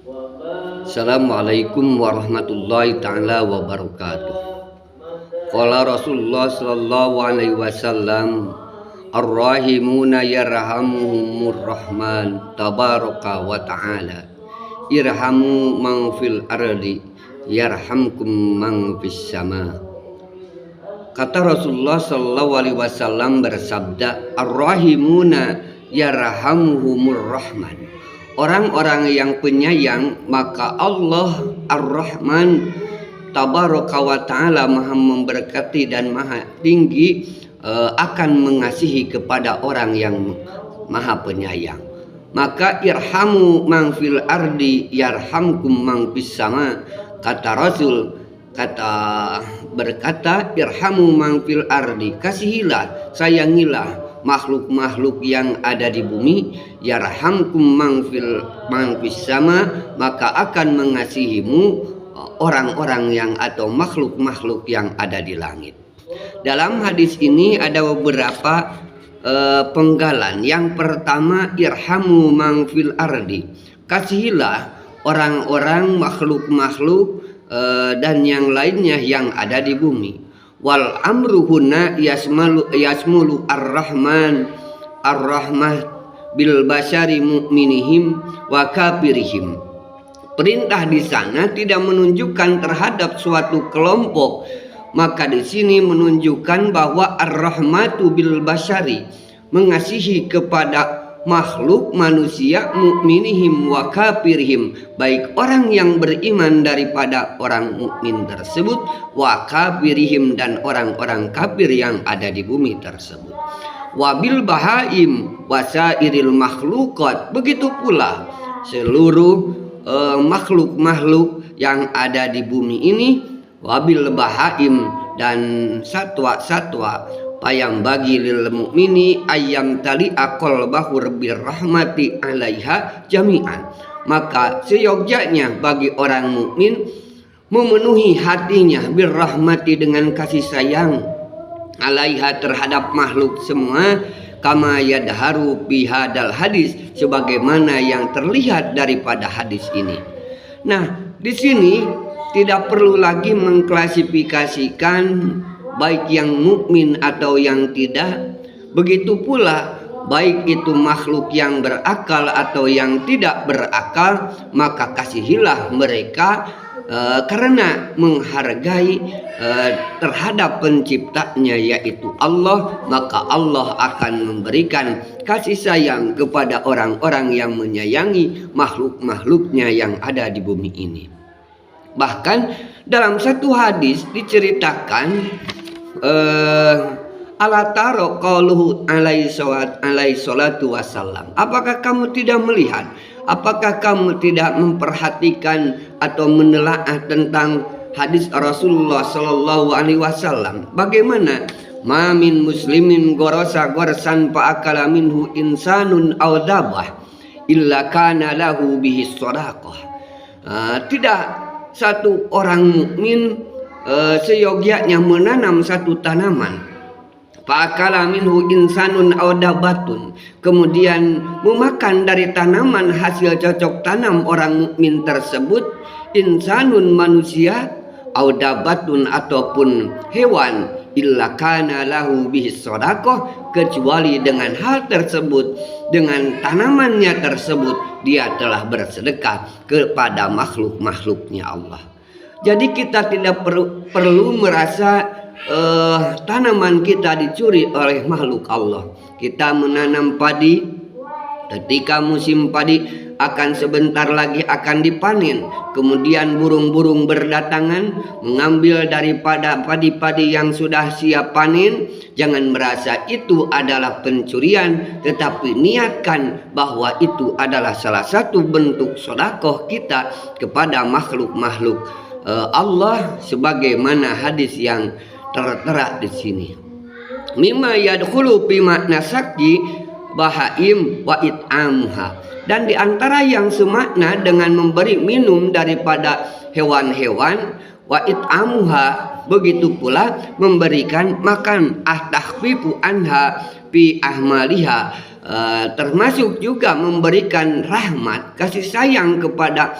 Assalamualaikum warahmatullahi ta'ala wabarakatuh. Qala Rasulullah sallallahu alaihi wasallam, ar-rahimuna yarhamuhumur rahman tabaraka wa ta'ala. Irhamu man fil ardi yarhamkum man fis sama. Kata Rasulullah sallallahu alaihi wasallam bersabda, ar-rahimuna yarhamuhumur rahman. Orang-orang yang penyayang, maka Allah Ar-Rahman Tabaraka wa ta'ala maha memberkati dan maha tinggi akan mengasihi kepada orang yang maha penyayang. Maka irhamu man fil ardi yarhamkum man fis sama. Kata Rasul berkata irhamu man fil ardi, kasihilah, sayangilah makhluk-makhluk yang ada di bumi, yarhamkum man fis sama, maka akan mengasihimu orang-orang yang atau makhluk-makhluk yang ada di langit. Dalam hadis ini ada beberapa penggalan. Yang pertama, irhamu man fil ardi, kasihilah orang-orang makhluk-makhluk dan yang lainnya yang ada di bumi. Wal amru huna yasmulu ar-rahman ar-rahmah bil basyari mu'minihim wa kafirihim. Perintah di sana tidak menunjukkan terhadap suatu kelompok, maka di sini menunjukkan bahwa ar-rahmatu bil basyari, mengasihi kepada makhluk manusia, mukminihim wa kafirihim, baik orang yang beriman daripada orang mukmin tersebut, wa kafirihim, dan orang-orang kafir yang ada di bumi tersebut. Wabil bahaim wasairil makhlukat, begitu pula seluruh makhluk-makhluk yang ada di bumi ini. Wabil bahaim, dan satwa-satwa, payang bagi lil mu'mini ayam tali akol bahur birrahmati alaiha jami'an, maka seyogyanya bagi orang mukmin memenuhi hatinya birrahmati, dengan kasih sayang, alaiha, terhadap makhluk semua, kama yadharu bihadal hadis, sebagaimana yang terlihat daripada hadis ini. Nah, di sini tidak perlu lagi mengklasifikasikan baik yang mukmin atau yang tidak. Begitu pula baik itu makhluk yang berakal atau yang tidak berakal, maka kasihilah mereka karena menghargai terhadap penciptanya yaitu Allah, maka Allah akan memberikan kasih sayang kepada orang-orang yang menyayangi makhluk-makhluknya yang ada di bumi ini. Bahkan dalam satu hadis diceritakan, ala taro qauluhu alaihi salatu wassalam, apakah kamu tidak melihat, apakah kamu tidak memperhatikan atau menelaah tentang hadis Rasulullah sallallahu alaihi wasallam, bagaimana ma min muslimin gorasa gorsan fa akala minhu insanun aw dabah illa kana lahu bihi shadaqah. Tidak satu orang mukmin seyogyanya menanam satu tanaman, fa'akala minhu insanun aw dabatun, kemudian memakan dari tanaman hasil cocok tanam orang mukmin tersebut, insanun manusia, aw dabatun ataupun hewan, illa kana lahu bihi shadaqah, kecuali dengan hal tersebut, dengan tanamannya tersebut dia telah bersedekah kepada makhluk-makhluknya Allah. Jadi kita tidak perlu merasa tanaman kita dicuri oleh makhluk Allah. Kita menanam padi, ketika musim padi akan sebentar lagi akan dipanen, kemudian burung-burung berdatangan mengambil daripada padi-padi yang sudah siap panen. Jangan merasa itu adalah pencurian, tetapi niatkan bahwa itu adalah salah satu bentuk sedekah kita kepada makhluk-makhluk Allah, sebagaimana hadis yang tertera di sini. Mimma yadkhulu fi makna sakki bahaim wa it'amuha, dan diantara yang semakna dengan memberi minum daripada hewan-hewan, wa it'amuha, begitu pula memberikan makan, tahfifu anha, fi ahmaliha, termasuk juga memberikan rahmat kasih sayang kepada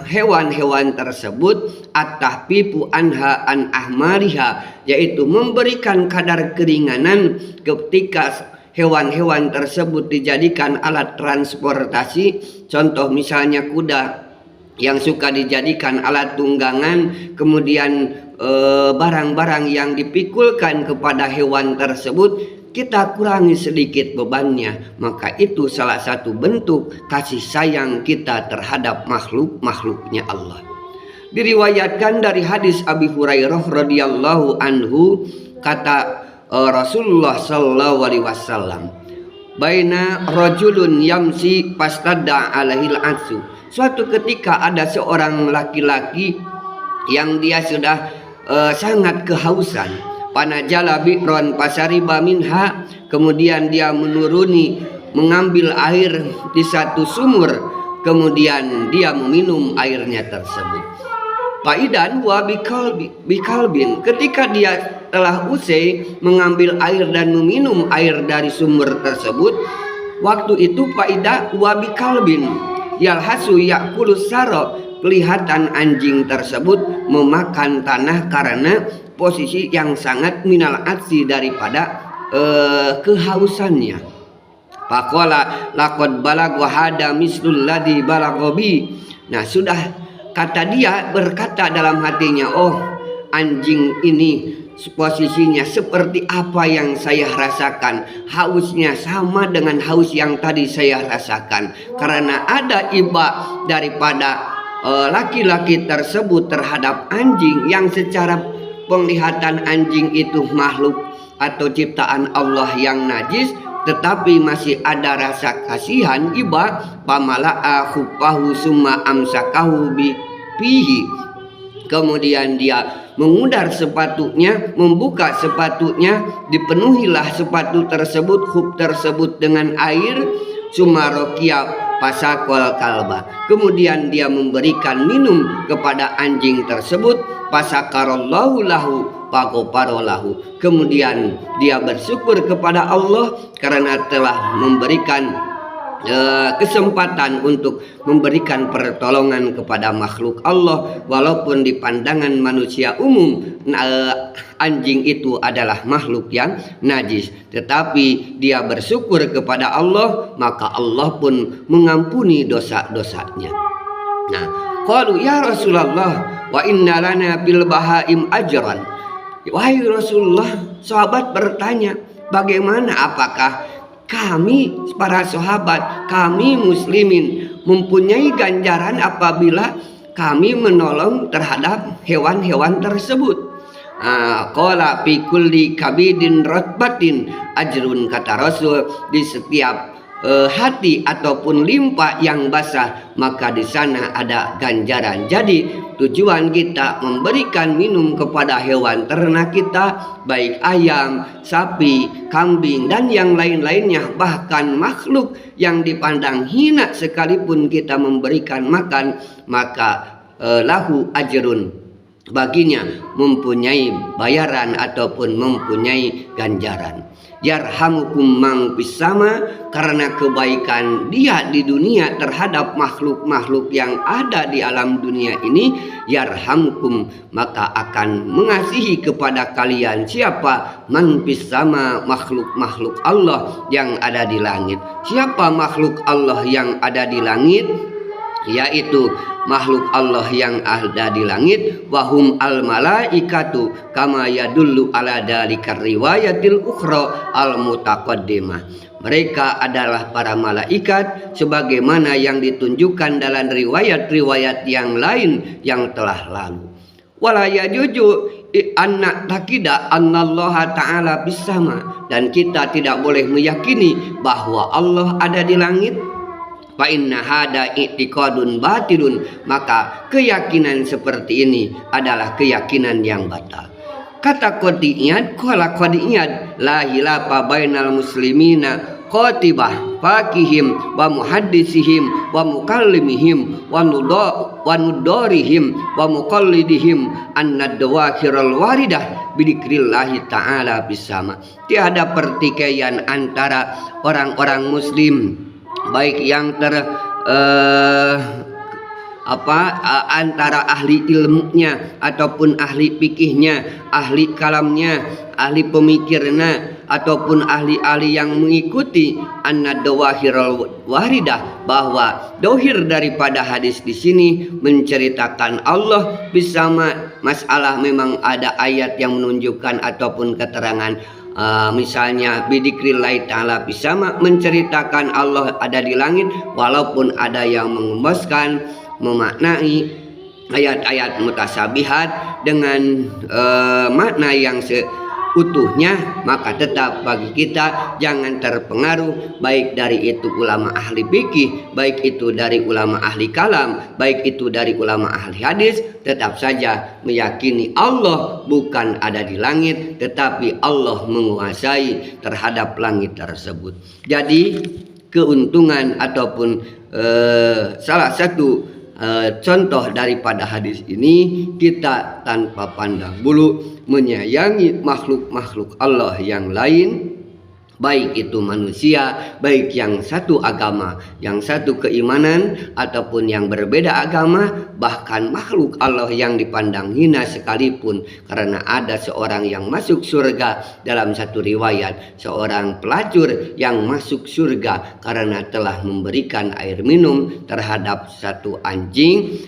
hewan-hewan tersebut, at-tahfifu anha an ahmaliha, yaitu memberikan kadar keringanan ketika hewan-hewan tersebut dijadikan alat transportasi. Contoh misalnya kuda yang suka dijadikan alat tunggangan, kemudian barang-barang yang dipikulkan kepada hewan tersebut kita kurangi sedikit bebannya, maka itu salah satu bentuk kasih sayang kita terhadap makhluk-makhluknya Allah. Diriwayatkan dari hadis Abi Hurairah radhiyallahu anhu, kata Rasulullah sallallahu alaihi wasallam, baina rajulun yamsi fastadda alaihil atsu. Suatu ketika ada seorang laki-laki yang dia sudah sangat kehausan. Panajala bi'ron pasariba minha, kemudian dia mengambil air di satu sumur, kemudian dia meminum airnya tersebut. Faidan wa bikalbin, ketika dia telah usai mengambil air dan meminum air dari sumur tersebut, waktu itu faida wa bikalbin yalhasu yakulus saro, kelihatan anjing tersebut memakan tanah karena posisi yang sangat minal atsi, daripada kehausannya. Faqala laqad balagha hada mislul ladzi balaghabi. Nah, sudah, kata dia berkata dalam hatinya, oh, anjing ini posisinya seperti apa yang saya rasakan, hausnya sama dengan haus yang tadi saya rasakan, karena ada iba daripada laki-laki tersebut terhadap anjing yang secara penglihatan anjing itu makhluk atau ciptaan Allah yang najis, tetapi masih ada rasa kasihan. Iba pamala'a khuffahu summa amsakahu bihi, kemudian dia mengudar sepatunya, membuka sepatunya, dipenuhilah sepatu tersebut, khuf tersebut dengan air, sumarokia pasakol kalba, kemudian dia memberikan minum kepada anjing tersebut, pasakarallahu lahu pagoparolahu, kemudian dia bersyukur kepada Allah karena telah memberikan kesempatan untuk memberikan pertolongan kepada makhluk Allah, walaupun di pandangan manusia umum anjing itu adalah makhluk yang najis, tetapi dia bersyukur kepada Allah, maka Allah pun mengampuni dosa-dosanya. Nah, qalu ya Rasulullah wa inna lana bil bahaim ajran. Wahai Rasulullah, sahabat bertanya, bagaimana, apakah kami para sahabat, kami muslimin mempunyai ganjaran apabila kami menolong terhadap hewan-hewan tersebut? Qala fi kulli kabidin rotbatin ajrun, kata Rasul, di setiap hati ataupun limpa yang basah, maka di sana ada ganjaran. Jadi tujuan kita memberikan minum kepada hewan ternak kita, baik ayam, sapi, kambing, dan yang lain-lainnya, bahkan makhluk yang dipandang hina sekalipun kita memberikan makan, maka lahu ajrun, baginya mempunyai bayaran ataupun mempunyai ganjaran. Yarhamukum man fis sama, karena kebaikan dia di dunia terhadap makhluk-makhluk yang ada di alam dunia ini, yarhamukum, maka akan mengasihi kepada kalian siapa? Man fis sama, makhluk-makhluk Allah yang ada di langit. Siapa makhluk Allah yang ada di langit? Yaitu makhluk Allah yang ada di langit, wahum al malaikatu kama yadullu ala dalika riwayatil ukhra al mutaqaddimah. Mereka adalah para malaikat sebagaimana yang ditunjukkan dalam riwayat-riwayat yang lain yang telah lalu. Wala yajuju anna takida annallaha ta'ala bisama, dan kita tidak boleh meyakini bahwa Allah ada di langit. Fa inna hada i'tiqadun batilun, maka keyakinan seperti ini adalah keyakinan yang batal. Kata Qadiyat, qala Qadiyat, la hilafa bainal muslimina qatibah fakihim wa muhaddisihim wa mukallimihim wa nudarihim wa muqallidihim anna dawakhiral waridah bidikrillahi ta'ala bisama. Tiada pertikaian antara orang-orang muslim, baik yang antara ahli ilmunya ataupun ahli fikihnya, ahli kalamnya, ahli pemikirnya, ataupun ahli-ahli yang mengikuti anna dawahirul waridah, bahwa dohir daripada hadis di sini menceritakan Allah bersama. Masalah memang ada ayat yang menunjukkan ataupun keterangan, misalnya bidikrillahi ta'ala bisama, menceritakan Allah ada di langit, walaupun ada yang mengembaskan memaknai ayat-ayat mutasabihat dengan makna yang seutuhnya, maka tetap bagi kita jangan terpengaruh, baik dari itu ulama ahli fikih, baik itu dari ulama ahli kalam, baik itu dari ulama ahli hadis, tetap saja meyakini Allah bukan ada di langit, tetapi Allah menguasai terhadap langit tersebut. Jadi keuntungan ataupun salah satu contoh daripada hadis ini, kita tanpa pandang bulu menyayangi makhluk-makhluk Allah yang lain, baik itu manusia, baik yang satu agama, yang satu keimanan, ataupun yang berbeda agama, bahkan makhluk Allah yang dipandang hina sekalipun. Karena ada seorang yang masuk surga, dalam satu riwayat seorang pelacur yang masuk surga karena telah memberikan air minum terhadap satu anjing,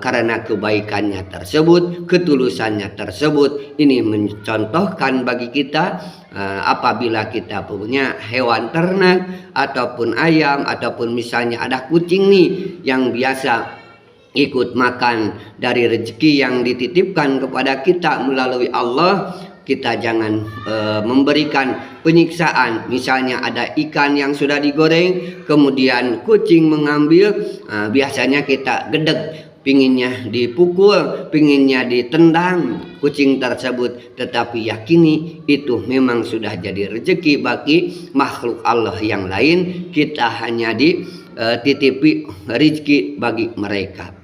karena kebaikannya tersebut, ketulusannya tersebut. Ini mencontohkan bagi kita, apabila kita punya hewan ternak ataupun ayam, ataupun misalnya ada kucing nih yang biasa ikut makan dari rezeki yang dititipkan kepada kita melalui Allah, kita jangan memberikan penyiksaan. Misalnya ada ikan yang sudah digoreng, kemudian kucing mengambil, biasanya kita gedeg, pinginnya dipukul, pinginnya ditendang kucing tersebut, tetapi yakini itu memang sudah jadi rezeki bagi makhluk Allah yang lain, kita hanya dititipi rezeki bagi mereka.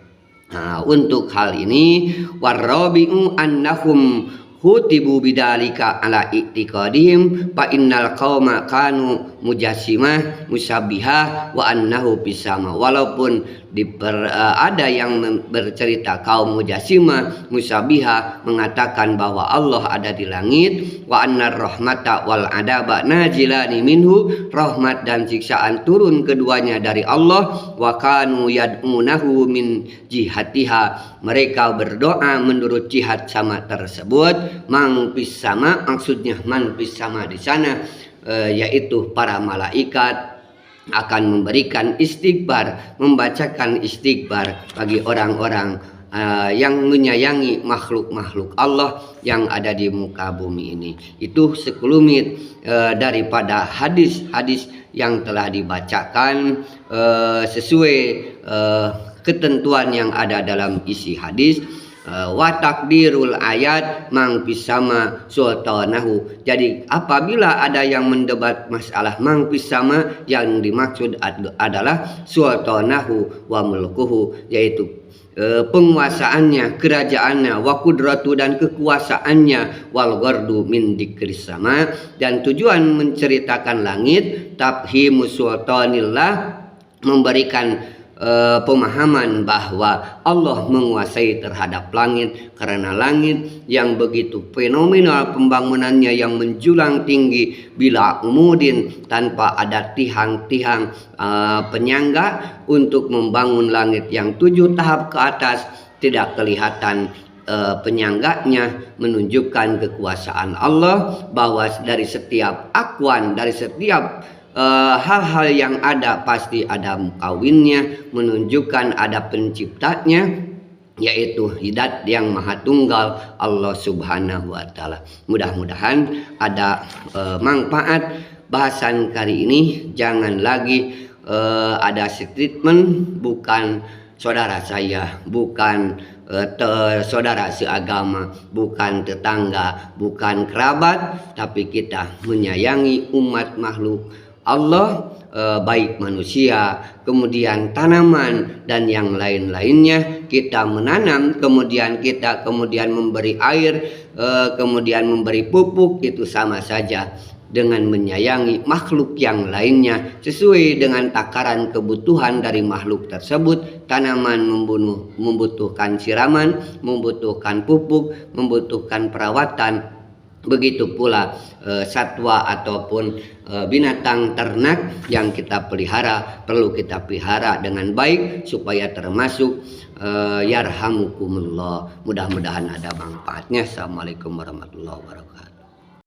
Nah, untuk hal ini warabi'u annahum hutibu bidalika ala i'tiqadihim fa innal qauma kanu mujassimah musabbihah wa annahu bisama. Walaupun ada yang bercerita kaum mujassimah musabbihah mengatakan bahwa Allah ada di langit, wa annar rahmata wal adaba najilani minhu, rahmat dan siksaan turun keduanya dari Allah, wa kanu yad'unahu min jihatiha, mereka berdoa menurut jihad sama tersebut. Man fis sama, maksudnya man fis sama di sana yaitu para malaikat akan memberikan istighfar, membacakan istighfar bagi orang-orang yang menyayangi makhluk-makhluk Allah yang ada di muka bumi ini. Itu sekelumit daripada hadis-hadis yang telah dibacakan sesuai ketentuan yang ada dalam isi hadis. Wa takdirul ayat mang pisama sultanahu. Jadi apabila ada yang mendebat masalah mang pisama, yang dimaksud adalah sultanahu wa mulkuhu, yaitu penguasaannya, kerajaannya, wa kudratu dan kekuasaannya, wal ghardu min dzikris sama, dan tujuan menceritakan langit, tafhimu sultanillah, memberikan pemahaman bahwa Allah menguasai terhadap langit, karena langit yang begitu fenomenal pembangunannya yang menjulang tinggi bila umudin, tanpa ada tiang-tiang penyangga untuk membangun langit yang 7 tahap ke atas, tidak kelihatan penyangganya, menunjukkan kekuasaan Allah, bahwa dari setiap akwan, dari setiap hal-hal yang ada pasti ada mukawinnya, menunjukkan ada penciptanya, yaitu Zat yang Maha Tunggal, Allah Subhanahu wa Ta'ala. Mudah-mudahan ada manfaat bahasan kali ini. Jangan lagi ada statement bukan saudara saya, bukan saudara seagama, bukan tetangga, bukan kerabat, tapi kita menyayangi umat makhluk Allah baik manusia, kemudian tanaman dan yang lain-lainnya. Kita menanam, kemudian kita memberi air, kemudian memberi pupuk, itu sama saja dengan menyayangi makhluk yang lainnya sesuai dengan takaran kebutuhan dari makhluk tersebut. Tanaman membutuhkan siraman, membutuhkan pupuk, membutuhkan perawatan. Begitu pula satwa ataupun binatang ternak yang kita pelihara, perlu kita pelihara dengan baik supaya termasuk yarhamukumullah. Mudah-mudahan ada manfaatnya. Assalamualaikum warahmatullahi wabarakatuh.